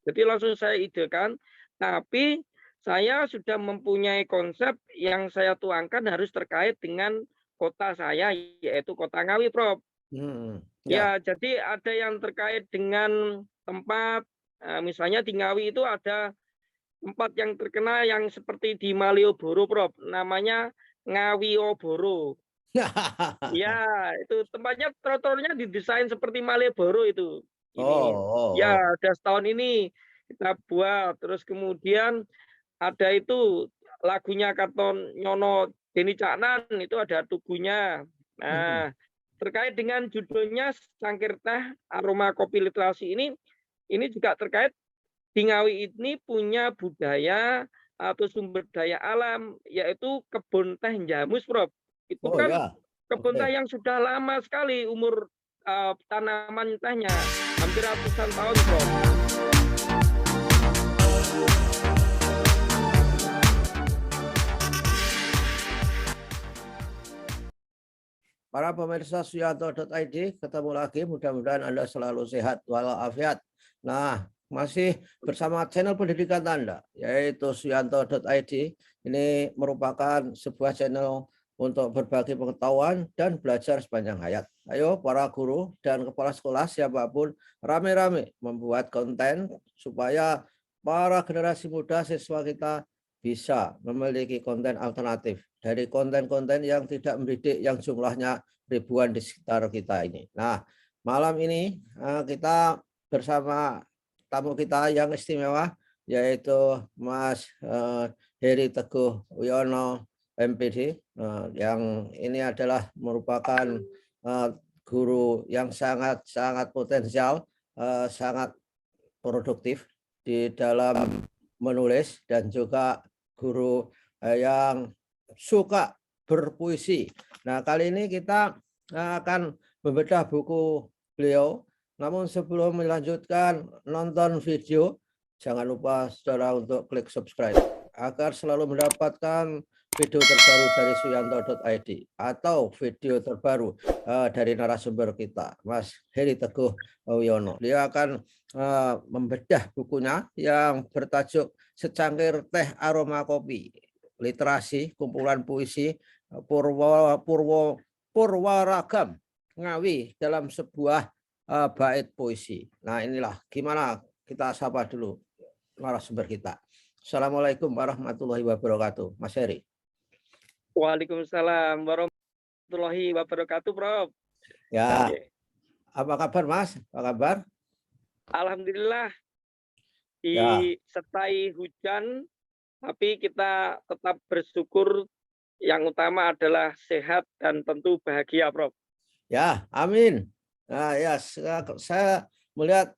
Jadi langsung saya idekan, tapi saya sudah mempunyai konsep yang saya tuangkan harus terkait dengan kota saya, yaitu Kota Ngawi, Prof. Ya. Ya, jadi ada yang terkait dengan tempat, misalnya di Ngawi itu ada tempat yang terkenal yang seperti di Malioboro, Prof. Namanya Ngawioboro. Ya, itu tempatnya trotoarnya didesain seperti Malioboro itu. Oh, Ini. oh, Ya, oh. udah setahun ini kita buat. Terus kemudian ada itu lagunya Katon Nyono Deni Caknan itu ada tugunya. Nah, terkait dengan judulnya Cangkir Teh Aroma Kopi Literasi ini juga terkait di Ngawi ini punya budaya atau sumber daya alam yaitu kebun teh Jamus, Prof. Itu Oh kan ya. kebun teh Oke. yang sudah lama sekali umur tanaman tehnya, hampir ratusan tahun, Prof. Para pemirsa Suyanto.id, ketemu lagi. Mudah-mudahan Anda selalu sehat walafiat. Nah, masih bersama channel pendidikan Anda, yaitu Suyanto.id. Ini merupakan sebuah channel untuk berbagi pengetahuan dan belajar sepanjang hayat. Ayo para guru dan kepala sekolah siapapun rame-rame membuat konten supaya para generasi muda siswa kita bisa memiliki konten alternatif dari konten-konten yang tidak mendidik yang jumlahnya ribuan di sekitar kita ini. Nah, malam ini kita bersama tamu kita yang istimewa, yaitu Mas Heri Teguh Wiono MPD, yang ini adalah merupakan guru yang sangat potensial, sangat produktif di dalam menulis, dan juga guru yang suka berpuisi. Nah, kali ini kita akan membedah buku beliau. Namun sebelum melanjutkan nonton video, jangan lupa saudara untuk klik subscribe agar selalu mendapatkan video terbaru dari Suyanto.id atau video terbaru dari narasumber kita, Mas Heri Teguh Wiono. Dia akan membedah bukunya yang bertajuk Secangkir Teh Aroma Kopi Literasi, kumpulan puisi Purwaragam Ngawi dalam sebuah bait puisi. Nah, inilah gimana, kita sapa dulu narasumber kita. Assalamualaikum warahmatullahi wabarakatuh, Mas Heri. Waalaikumsalam warahmatullahi wabarakatuh, Prof. Ya, Oke. apa kabar Mas? Apa kabar? Alhamdulillah Ya, disertai hujan, tapi kita tetap bersyukur. Yang utama adalah sehat dan tentu bahagia, Prof. ya, amin. Nah, ya, saya melihat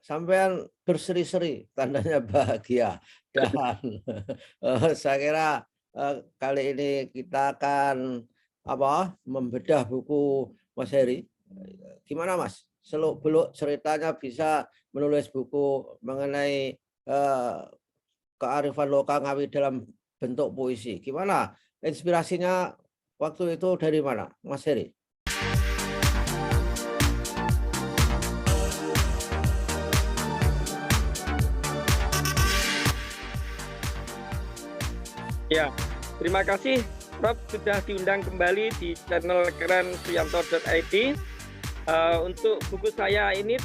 sampean berseri-seri, tandanya bahagia. Dan saya kira kali ini kita akan membedah buku Mas Heri. Gimana Mas? Beluk ceritanya bisa menulis buku mengenai kearifan lokal Ngawi dalam bentuk puisi. Gimana? Inspirasinya waktu itu dari mana, Mas Heri? Ya, terima kasih Prof sudah diundang kembali di channel keren Suyanto.id. Untuk buku saya ini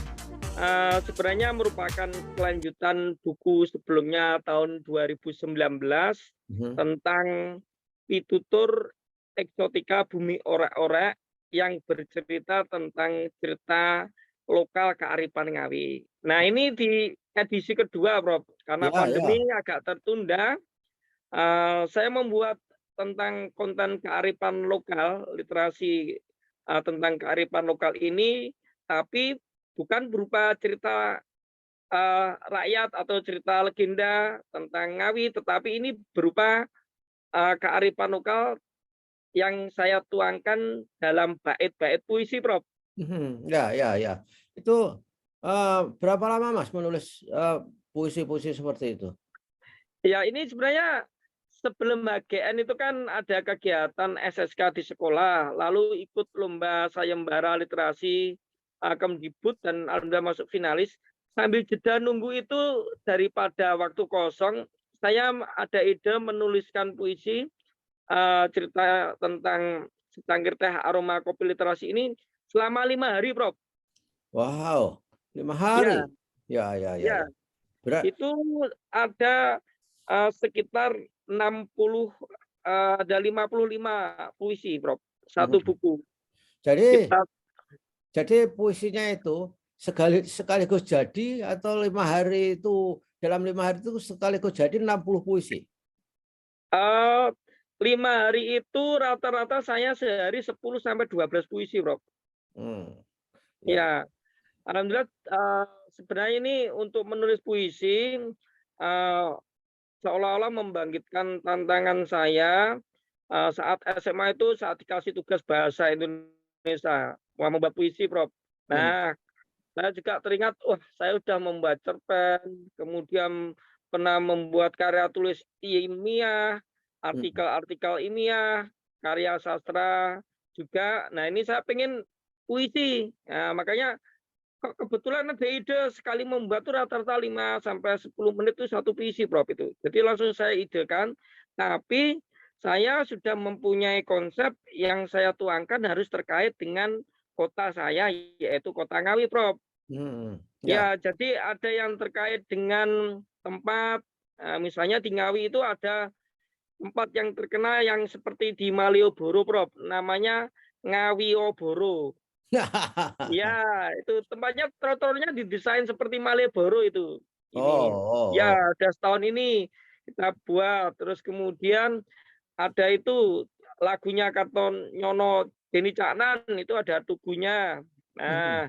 sebenarnya merupakan kelanjutan buku sebelumnya tahun 2019 tentang Pitutur Eksotika Bumi Orek-Orek yang bercerita tentang cerita lokal kearifan Ngawi. Nah, ini di edisi kedua, Prof. Karena Ya, pandemi ya. agak tertunda, saya membuat tentang konten kearifan lokal, literasi tentang kearifan lokal ini, tapi bukan berupa cerita rakyat atau cerita legenda tentang Ngawi, tetapi ini berupa kearifan lokal yang saya tuangkan dalam bait-bait puisi, Prof. Ya, ya, ya. Itu berapa lama Mas menulis puisi-puisi seperti itu? Ya, ini sebenarnya sebelum HGN itu kan ada kegiatan SSK di sekolah, lalu ikut lomba sayembara literasi Kemdikbud dan alhamdulillah masuk finalis. sambil jeda nunggu itu daripada waktu kosong, saya ada ide menuliskan puisi cerita tentang secangkir teh aroma kopi literasi ini selama 5 hari, Prof. Wow, 5 Ya, hari. Ya, ya, ya, ya, ya. Berat. itu ada sekitar 60, ada 55 puisi, Prof. Satu Mhm. buku. Jadi Kita puisinya itu sekaligus jadi atau 5 hari itu dalam 5 hari itu sekaligus jadi 60 puisi. 5 hari itu rata-rata saya sehari 10 sampai 12 puisi, Prof. Hmm. Ya. Ya, alhamdulillah sebenarnya ini untuk menulis puisi eh, seolah-olah membangkitkan tantangan saya saat SMA itu saat dikasih tugas bahasa Indonesia mau membuat puisi, Prof. Hmm. Nah, saya juga teringat, wah saya sudah membuat cerpen, kemudian pernah membuat karya tulis ilmiah, Hmm. artikel-artikel ilmiah, karya sastra juga. Nah ini saya pengen puisi. Nah, makanya kok kebetulan ada ide sekali membuat tuh rata-rata 5 sampai 10 menit itu satu puisi, Prof itu. Jadi langsung saya idekan, tapi saya sudah mempunyai konsep yang saya tuangkan harus terkait dengan kota saya, yaitu Kota Ngawi, Prof. Hmm. Ya. Ya, jadi ada yang terkait dengan tempat, misalnya di Ngawi itu ada tempat yang terkenal yang seperti di Malioboro, Prof. Namanya Ngawioboro. Ya, itu tempatnya trotoarnya didesain seperti Malioboro itu. Oh, Ini. oh, Ya, oh. udah setahun ini kita buat. Terus kemudian ada itu lagunya Katon Nyono Deni Caknan itu ada tugunya. Hmm. Nah,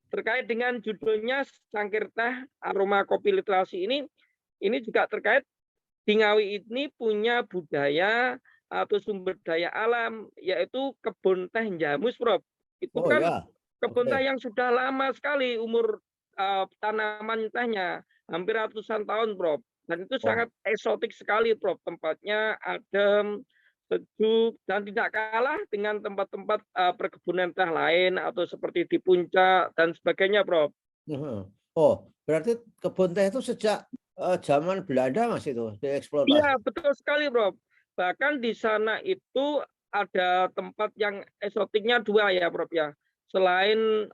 terkait dengan judulnya Cangkir Teh Aroma Kopi Literasi ini juga terkait di Ngawi ini punya budaya atau sumber daya alam yaitu kebun teh jamus, Prof. Itu Oh kan ya. kebun teh Oke. yang sudah lama sekali umur tanaman tehnya, hampir ratusan tahun, Prof. Dan itu Oh. sangat eksotik sekali, Prof. Tempatnya adem, sejuk, dan tidak kalah dengan tempat-tempat perkebunan teh lain atau seperti di puncak dan sebagainya, Prof. Mhm. Oh, berarti kebun teh itu sejak zaman Belanda Mas itu Iya, dieksploitasi. betul sekali, Prof. Bahkan di sana itu ada tempat yang eksotiknya dua ya, Prof ya. Selain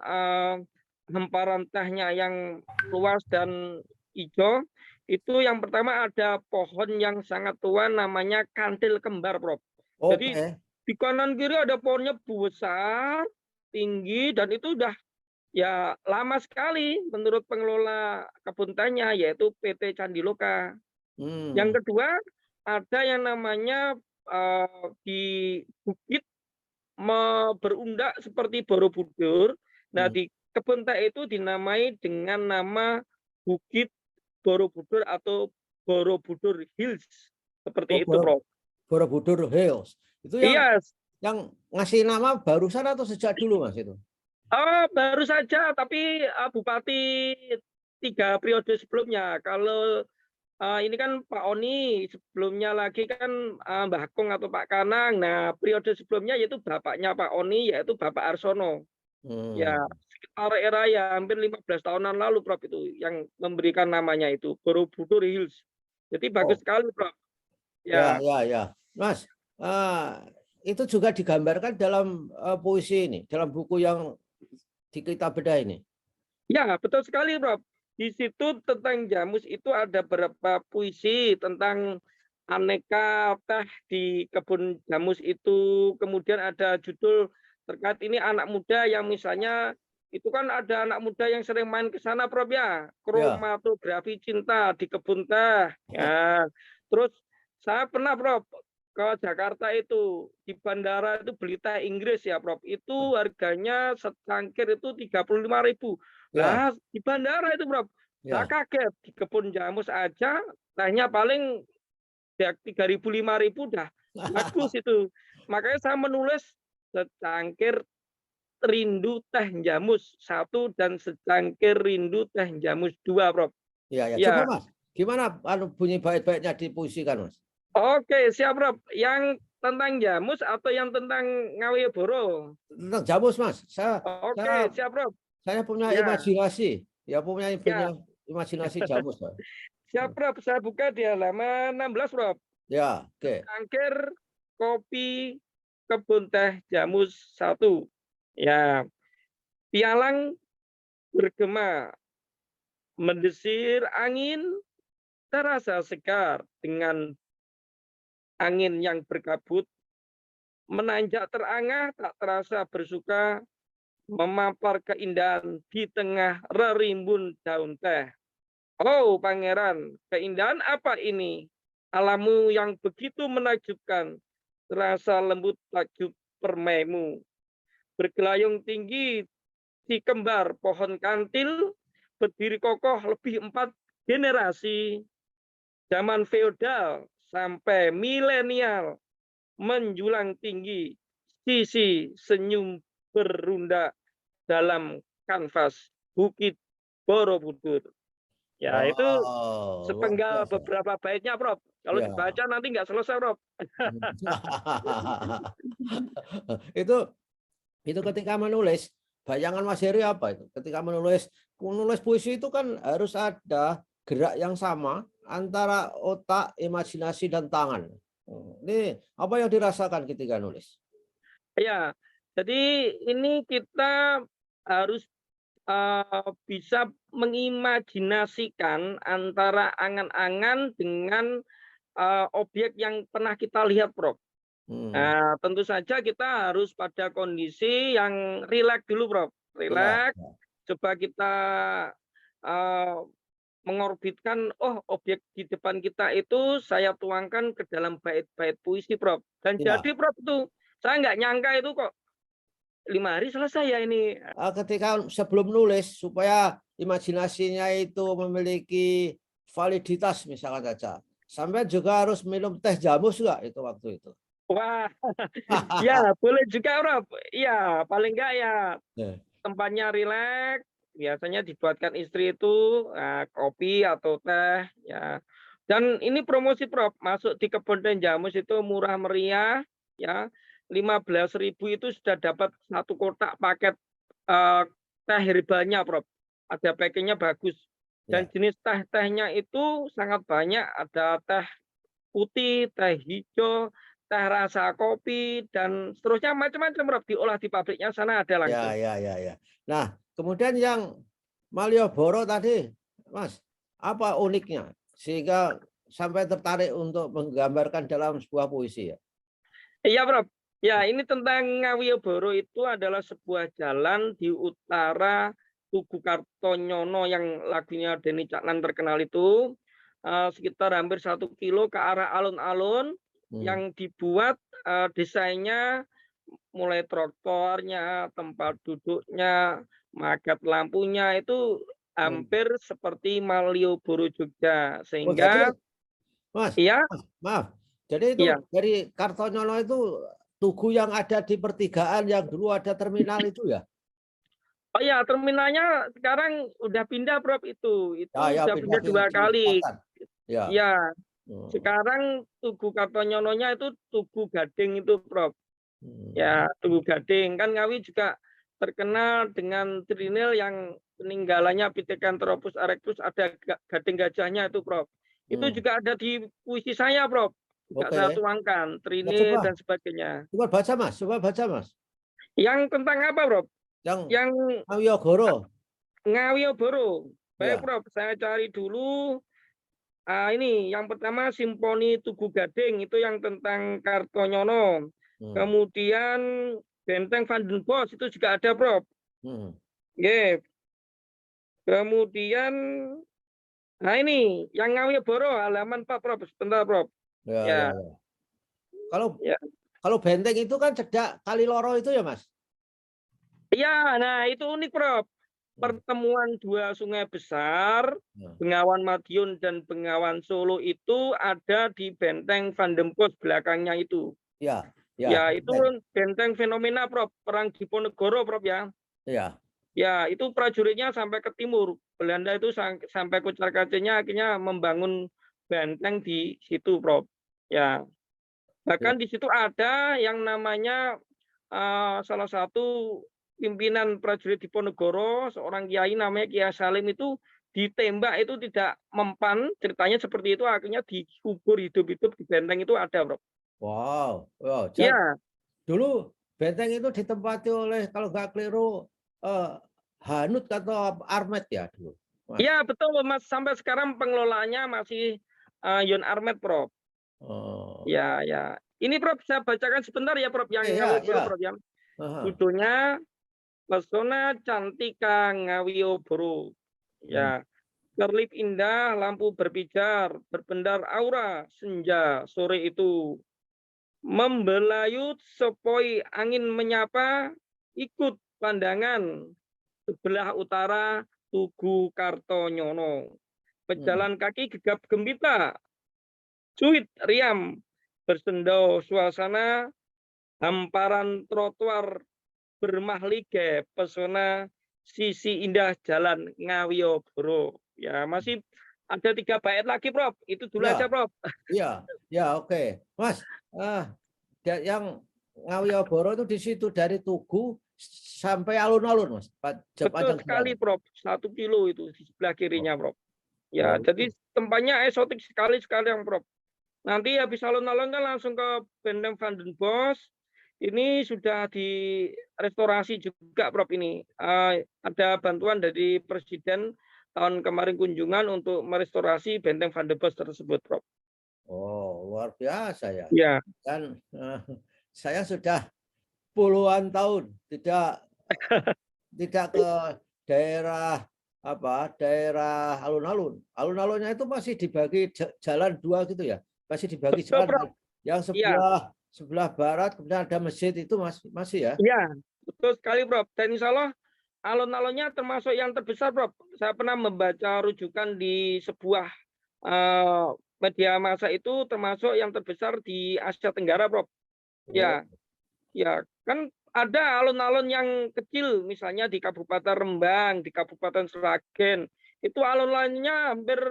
hamparan tehnya yang luas dan hijau, itu yang pertama ada pohon yang sangat tua namanya kantil kembar, Prof. Jadi Oke. di kanan kiri ada pohonnya besar, tinggi, dan itu udah ya lama sekali menurut pengelola kebun tehnya yaitu PT Candiloka. Hmm. Yang kedua, ada yang namanya di bukit berundak seperti Borobudur. Nah, Hmm. di kebun teh itu dinamai dengan nama Bukit Borobudur atau Borobudur Hills. Oh, Seperti itu, Prof. Borobudur Hills. Itu Iya, yang ngasih nama barusan atau sejak dulu Mas itu? baru saja, tapi Bupati 3 periode sebelumnya. Kalau ini kan Pak Oni, sebelumnya lagi kan Mbah Kong atau Pak Kanang. Nah, periode sebelumnya yaitu bapaknya Pak Oni, yaitu Bapak Arsono. Ya, Hmm. sekitar era ya hampir 15 tahunan lalu, Prof, itu yang memberikan namanya itu, Borobudur Hills. Jadi bagus Oh, sekali, Prof. ya, Ya, ya, ya. Mas, itu juga digambarkan dalam puisi ini, dalam buku yang di kita bedah ini. ya betul sekali, Prof. Di situ tentang jamus itu ada beberapa puisi tentang aneka teh di kebun jamus itu. Kemudian ada judul terkait ini anak muda yang misalnya itu kan ada anak muda yang sering main ke sana, Prof ya. Ya. Kromatografi cinta di kebun teh. Ya. Terus saya pernah, Prof, ke Jakarta itu di bandara itu beli teh Inggris ya, Prof. Itu harganya secangkir itu 35.000. Ya, Lah di bandara itu, Prof. Saya ya. kaget di kebun jamus aja tehnya paling ya 3.000 5.000 udah bagus itu. Makanya saya menulis secangkir rindu teh jamus 1 dan secangkir rindu teh jamus 2, Prof. Ya, ya. Coba Ya. Mas, gimana bunyi bait-baitnya dipuisikan Mas? Oke, siap, Prof. Yang tentang jamus atau yang tentang Ngawioboro? Tentang jamus Mas. Saya Oke, saya siap, Prof. saya punya Ya. imajinasi. Ya punya Ya, imajinasi Jamus, Pak. siap Prof. Saya buka di halaman 16 Prof. Ya, oke. Cangkir kopi kebun teh Jamus 1. Ya, pialang bergema mendesir angin terasa segar dengan angin yang berkabut menanjak terangah tak terasa bersuka memampar keindahan di tengah rerimbun daun teh. Oh pangeran, keindahan apa ini? Alammu yang begitu menakjubkan, terasa lembut takjub permaimu. Bergelayung tinggi di kembar pohon kantil, berdiri kokoh lebih 4 generasi. Zaman feodal sampai milenial, menjulang tinggi, sisi senyum berunda dalam kanvas Bukit Borobudur. Ya, itu Wow, luar sepenggal biasa. beberapa baitnya, Prof. Kalau Ya. dibaca nanti nggak selesai, Prof. itu itu ketika menulis, bayangan Mas Heri apa itu? Ketika menulis puisi itu kan harus ada gerak yang sama antara otak, imajinasi dan tangan. Ini apa yang dirasakan ketika nulis? Ya, jadi ini kita harus bisa mengimajinasikan antara angan-angan dengan objek yang pernah kita lihat, Prof. Hmm, Nah, tentu saja kita harus pada kondisi yang rileks dulu, Prof. ya, Rileks, coba kita uh, mengorbitkan, oh objek di depan kita itu saya tuangkan ke dalam bait-bait puisi, Prof. Dan ya. jadi, Prof, itu saya nggak nyangka itu kok 5 hari selesai ya ini. Ketika sebelum nulis supaya imajinasinya itu memiliki validitas misalkan saja. Sampai juga harus minum teh jamus nggak itu waktu itu? Wah, ya boleh juga, Prof. Iya, paling nggak ya Ya. tempatnya rileks. Biasanya dibuatkan istri itu kopi atau teh, ya. Dan ini promosi, Prof. Masuk di kebun teh Jamus itu murah meriah, ya. 15.000 itu sudah dapat 1 kotak paket teh herbalnya, Prof. Ada packingnya bagus. Dan Ya. jenis teh-tehnya itu sangat banyak. Ada teh putih, teh hijau, teh rasa kopi, dan seterusnya macam-macam, Prof. Diolah di pabriknya sana ada Ya, langsung. ya, ya, ya. Nah, kemudian yang Malioboro tadi, Mas, apa uniknya sehingga sampai tertarik untuk menggambarkan dalam sebuah puisi ya? Iya, Prof. Ya, ini tentang Ngawiyoboro itu adalah sebuah jalan di utara Tugu Kartonyono yang lagunya Denny Caknan terkenal itu, sekitar hampir 1 kilo ke arah alun-alun Hmm. yang dibuat desainnya mulai trotoarnya, tempat duduknya, magat lampunya itu Hmm. hampir seperti Malioboro Jogja. Oh, jadi, Sehingga Mas, iya, maaf. Jadi itu iya. dari Kartonyono itu tugu yang ada di pertigaan yang dulu ada terminal itu ya? Oh ya, terminalnya sekarang udah pindah, Prof, itu. Ya, Itu ya udah pindah pindah 2 ke kali. selatan. Ya. Ya, Hmm. sekarang Tugu Kartonyononya itu Tugu Gading itu, Prof. Hmm. Ya, Tugu Gading. Kan Ngawi juga terkenal dengan trinil yang peninggalannya Pithecanthropus erectus, ada gading gajahnya itu, Prof. Itu Hmm. juga ada di puisi saya, Prof. Juga saya Oke. tuangkan, Ya, trinil coba, dan sebagainya. coba baca Mas, coba baca Mas. Yang tentang apa, Prof? Yang Yang Malioboro. Ngawiyoboro. Baik, Ya. Prof, saya cari dulu. Ini yang pertama Simfoni Tugu Gading itu yang tentang Kartonyono. Hmm. Kemudian Benteng Van den Bosch itu juga ada, Prof. Hmm. Yeah. Kemudian ini yang Ngawiyoboro halaman 4, Prof. Sebentar, Prof. Ya, ya, Ya, ya. Kalau ya. kalau benteng itu kan cedak Kaliloro itu ya, Mas? Iya, nah itu unik, Prof. Hmm. Pertemuan 2 sungai besar, Ya, Bengawan Madiun dan Bengawan Solo itu ada di Benteng Van den Bosch belakangnya itu. ya, ya, Ya, itu benteng. benteng fenomena, Prof. Perang Diponegoro, Prof, ya. Ya. Ya, itu prajuritnya sampai ke timur. Belanda itu sampai kucar-kacirnya akhirnya membangun benteng di situ, Prof. Ya, Ya. bahkan di situ ada yang namanya salah satu pimpinan prajurit Diponegoro, seorang kiai namanya Kiai Salim itu ditembak itu tidak mempan, ceritanya seperti itu, akhirnya dikubur hidup-hidup di benteng itu ada, Bro. Wow, wow. Iya, Dulu benteng itu ditempati oleh kalau nggak keliru Hanut atau Armet ya dulu. iya betul Mas, sampai sekarang pengelolaannya masih Yon Armet, Prof. Oh, Ya, ya. Ini Prof, saya bacakan sebentar ya, Prof, yang ya, Ngawi Boro, ya. Prof ya. Aha. Judulnya Pesona Cantika Ngawioboro. Ya, kerlip indah, lampu berpijar, berbendar aura, senja sore itu. Membelayut sepoi angin menyapa, ikut pandangan sebelah utara Tugu Kartonyono. Pejalan kaki gegap gempita, cuit riam, bersendau suasana, hamparan trotoar bermahlige, pesona sisi indah jalan Ngawioboro. Ya, masih ada 3 bait lagi, Prof. Itu dulu aja, Ya, Prof. ya, ya, oke. Mas, yang Ngawioboro itu di situ dari Tugu sampai alun-alun, Mas. Betul Panjang sekali, jalan. Prof. 1 kilo itu di sebelah Oh, kirinya, Prof. Ya, oh, jadi tempatnya eksotik sekali yang, Prof. Nanti habis alun-alun kan langsung ke Benteng Van den Bosch. Ini sudah direstorasi juga, Prof. Ini ada bantuan dari Presiden tahun kemarin kunjungan untuk merestorasi Benteng Van den Bosch tersebut, Prof. oh, luar biasa ya. Ya, Dan saya sudah puluhan tahun tidak ke daerah daerah alun-alun. Alun-alunnya itu masih dibagi jalan 2 gitu ya. Masih dibagi betul, jalan Prof. yang Iya, sebelah barat kemudian ada masjid itu masih ya. iya, betul sekali, Prof. Dan insya Allah alun-alunnya termasuk yang terbesar, Prof. Saya pernah membaca rujukan di sebuah eh, media massa itu termasuk yang terbesar di Asia Tenggara, Prof. Oh, Ya, ya, kan ada alun-alun yang kecil, misalnya di Kabupaten Rembang, di Kabupaten Sragen. Itu alun-alunnya hampir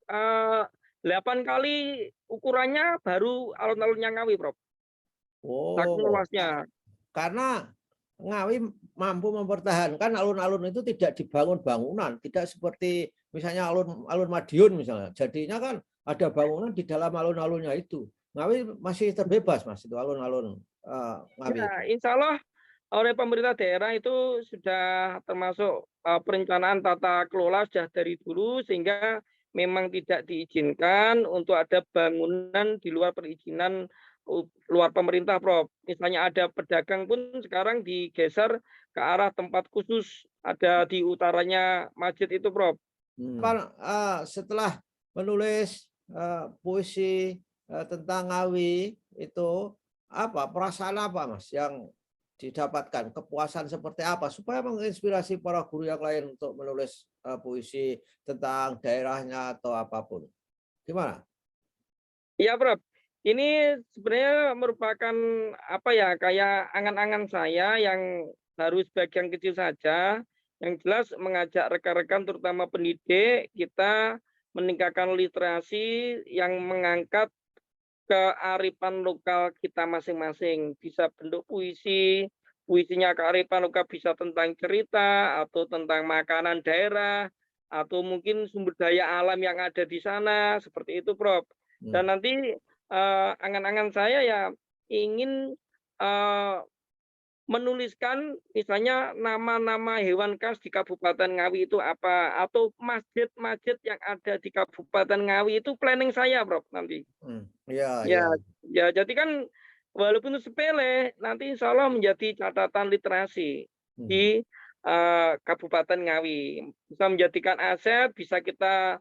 8 kali ukurannya baru alun-alunnya Ngawi, Prof. Saking oh, luasnya. karena Ngawi mampu mempertahankan alun-alun itu tidak dibangun bangunan, tidak seperti misalnya alun Madiun misalnya. Jadinya kan ada bangunan di dalam alun-alunnya itu. Ngawi masih terbebas, Mas, itu alun-alun Ngawi Ya, itu. insya Allah oleh pemerintah daerah itu sudah termasuk perencanaan tata kelola sudah dari dulu sehingga memang tidak diizinkan untuk ada bangunan di luar perizinan luar pemerintah, Prof. Misalnya ada pedagang pun sekarang digeser ke arah tempat khusus ada di utaranya masjid itu, Prof. Setelah menulis puisi tentang Ngawi itu perasaan apa, Mas, yang didapatkan, kepuasan seperti apa supaya menginspirasi para guru yang lain untuk menulis puisi tentang daerahnya atau apapun. Gimana? Iya, Prof. Ini sebenarnya merupakan apa ya, kayak angan-angan saya yang baru sebagian kecil saja. Yang jelas mengajak rekan-rekan terutama pendidik kita meningkatkan literasi yang mengangkat kearifan lokal kita masing-masing. Bisa bentuk puisi, puisinya kearifan lokal bisa tentang cerita atau tentang makanan daerah atau mungkin sumber daya alam yang ada di sana, seperti itu, Prof. Dan nanti angan-angan saya ya ingin menuliskan misalnya nama-nama hewan khas di Kabupaten Ngawi itu apa, atau masjid-masjid yang ada di Kabupaten Ngawi itu planning saya, Prof, nanti. Ya, Ya, ya. ya jadi kan walaupun itu sepele, nanti insya Allah menjadi catatan literasi di Kabupaten Ngawi. Bisa menjadikan aset, bisa kita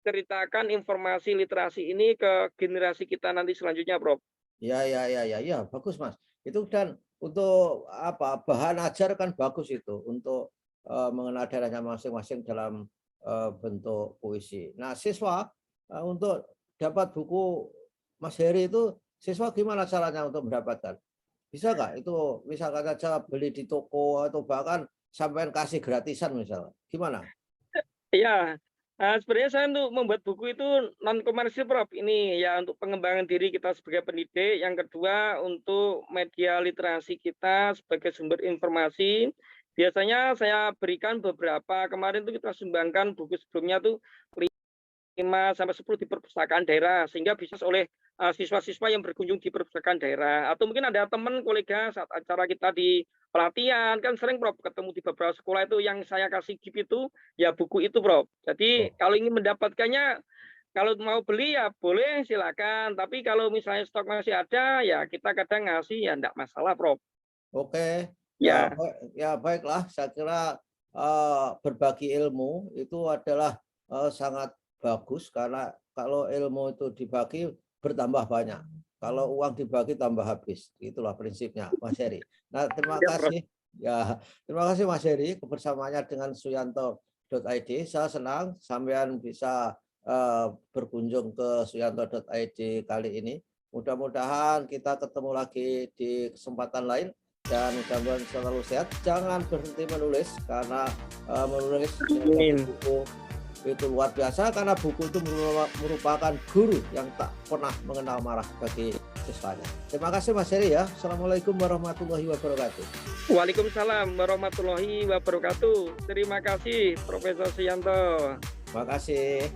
ceritakan informasi literasi ini ke generasi kita nanti selanjutnya, Prof. Ya, ya, ya, ya, ya, bagus, Mas. Itu dan untuk bahan ajar kan bagus itu untuk mengenal daerahnya masing-masing dalam bentuk puisi. Nah, siswa untuk dapat buku Mas Heri itu, siswa gimana caranya untuk mendapatkan? Bisa nggak itu misalkan saja beli di toko atau bahkan sampai kasih gratisan misalnya? Gimana? Ya, Sebenarnya saya untuk membuat buku itu non komersil, Prof. Ini ya untuk pengembangan diri kita sebagai pendidik. Yang kedua untuk media literasi kita sebagai sumber informasi. Biasanya saya berikan beberapa, kemarin tuh kita sumbangkan buku sebelumnya tuh 5 sampai 10 di perpustakaan daerah sehingga bisa oleh siswa-siswa yang berkunjung di perpustakaan daerah, atau mungkin ada teman kolega saat acara kita di pelatihan kan sering, Prof, ketemu di beberapa sekolah itu yang saya kasih gift itu ya buku itu, Prof. Jadi Oh, kalau ingin mendapatkannya, kalau mau beli ya boleh silakan, tapi kalau misalnya stok masih ada ya kita kadang ngasih ya enggak masalah, Prof. oke, ya, Ya, ya baiklah. Saya kira berbagi ilmu itu adalah sangat bagus karena kalau ilmu itu dibagi bertambah banyak. Kalau uang dibagi tambah habis. Itulah prinsipnya, Mas Heri. Nah, terima ya, Prof. kasih. Ya, terima kasih Mas Heri kebersamaannya dengan Suyanto.id. Saya senang sampean bisa berkunjung ke Suyanto.id kali ini. Mudah-mudahan kita ketemu lagi di kesempatan lain dan mudah-mudahan selalu sehat. Jangan berhenti menulis karena menulis menjadi Amin. buku itu luar biasa karena buku itu merupakan guru yang tak pernah mengenal marah bagi siswanya. Terima kasih Mas Heri ya. Assalamualaikum warahmatullahi wabarakatuh. Waalaikumsalam warahmatullahi wabarakatuh. Terima kasih, Profesor Suyanto. Terima kasih.